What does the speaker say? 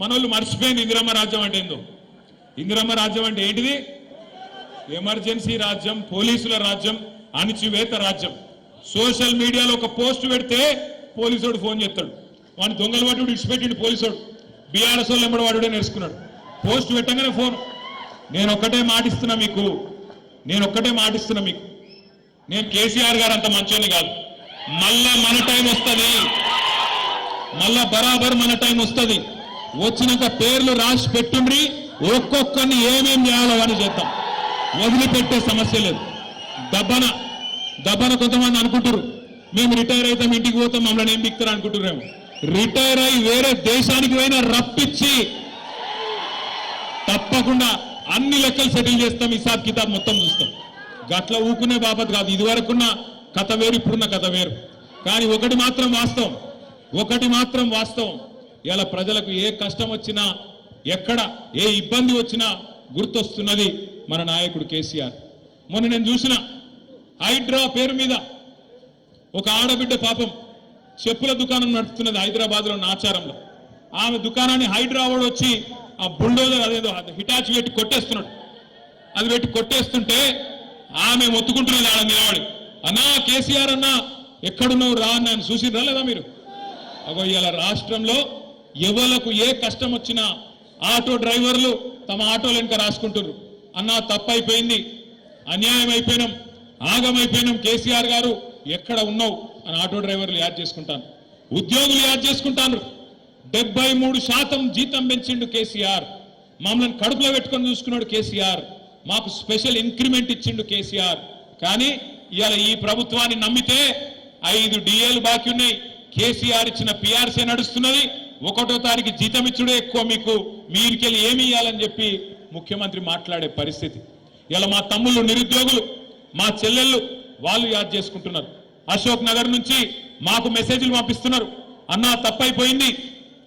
మనోళ్ళు మర్చిపోయింది ఇందిరమ్మ రాజ్యం అంటే ఏందో. ఇందిరమ్మ రాజ్యం అంటే ఏంటిది? ఎమర్జెన్సీ రాజ్యం, పోలీసుల రాజ్యం, అణిచివేత రాజ్యం. సోషల్ మీడియాలో ఒక పోస్ట్ పెడితే పోలీసుడు ఫోన్ చేస్తాడు, వాడిని దొంగలు వాడు ఇడిచిపెట్టిండు పోలీసుడు. బీఆర్ఎస్ వాళ్ళు ఎంబడి వాడుడే నేర్చుకున్నాడు. పోస్ట్ పెట్టగానే ఫోన్. నేను ఒక్కటే మాటిస్తున్నా మీకు, నేను కేసీఆర్ గారు అంత మంచోని కాదు. మళ్ళా మన టైం వస్తుంది, మళ్ళా బరాబర్ మన టైం వస్తుంది. వచ్చినాక పేర్లు రాసి పెట్టుండ్రి, ఒక్కొక్కరిని ఏమేం చేయాలో అని చేద్దాం. వదిలిపెట్టే సమస్య లేదు. దబ్బన కొంతమంది అనుకుంటారు మేము రిటైర్ అవుతాం, ఇంటికి పోతాం, మమ్మల్ని ఏం బిక్తారు అనుకుంటున్నాము. రిటైర్ అయి వేరే దేశానికి పోయినా రప్పించి తప్పకుండా అన్ని లెక్కలు సెటిల్ చేస్తాం, హిసాబ్ కితాబ్ మొత్తం చూస్తాం. గట్ల ఊకునే బాబత్ కాదు. ఇదివరకున్న కథ వేరు, ఇప్పుడున్న కథ వేరు. కానీ ఒకటి మాత్రం వాస్తవం, ఇలా ప్రజలకు ఏ కష్టం వచ్చినా, ఎక్కడ ఏ ఇబ్బంది వచ్చినా గుర్తొస్తున్నది మన నాయకుడు కేసీఆర్. మొన్న నేను చూసిన హైడ్రా పేరు మీద ఒక ఆడబిడ్డ పాపం చెప్పుల దుకాణం నడుపుతున్నది హైదరాబాద్లో నాచారంలో. ఆమె దుకాణాన్ని హైడ్రా వాడు వచ్చి ఆ బుల్డోజర్ అదేదో హిటాచి పెట్టి కొట్టేస్తున్నాడు. అది పెట్టి కొట్టేస్తుంటే ఆమె మొత్తుకుంటున్నది ఆడ నిలబడి, అన్నా కేసీఆర్ అన్నా ఎక్కడున్నావు రా అని ఆయన చూసిరా లేదా మీరు? అగో ఇవాళ రాష్ట్రంలో ఎవలకు ఏ కష్టం వచ్చినా ఆటో డ్రైవర్లు తమ ఆటోలు వెనుక రాసుకుంటున్నారు, అన్నా తప్పైపోయింది, అన్యాయం అయిపోయినాం, ఆగమైపోయినాం, కేసీఆర్ గారు ఎక్కడ ఉన్నావు అని ఆటో డ్రైవర్లు యాడ్ చేసుకుంటాను, ఉద్యోగులు యాడ్ చేసుకుంటాను. 73% జీతం పెంచిండు కేసీఆర్. మమ్మల్ని కడుపులో పెట్టుకొని చూసుకున్నాడు కేసీఆర్. మాకు స్పెషల్ ఇంక్రిమెంట్ ఇచ్చిండు కేసీఆర్. కానీ ఇవాళ ఈ ప్రభుత్వాన్ని నమ్మితే 5 డిఏలు బాకీ ఉన్నాయి. కేసీఆర్ ఇచ్చిన పిఆర్సీ నడుస్తున్నది. 1వ తారీఖు జీతం ఇచ్చుడే ఎక్కువ, మీకు మీరికెళ్ళి ఏమి ఇవ్వాలని చెప్పి ముఖ్యమంత్రి మాట్లాడే పరిస్థితి. ఇలా మా తమ్ముళ్ళు నిరుద్యోగులు, మా చెల్లెళ్ళు వాళ్ళు యాద్ చేసుకుంటున్నారు. అశోక్ నగర్ నుంచి మాకు మెసేజ్లు పంపిస్తున్నారు, అన్నా తప్పైపోయింది,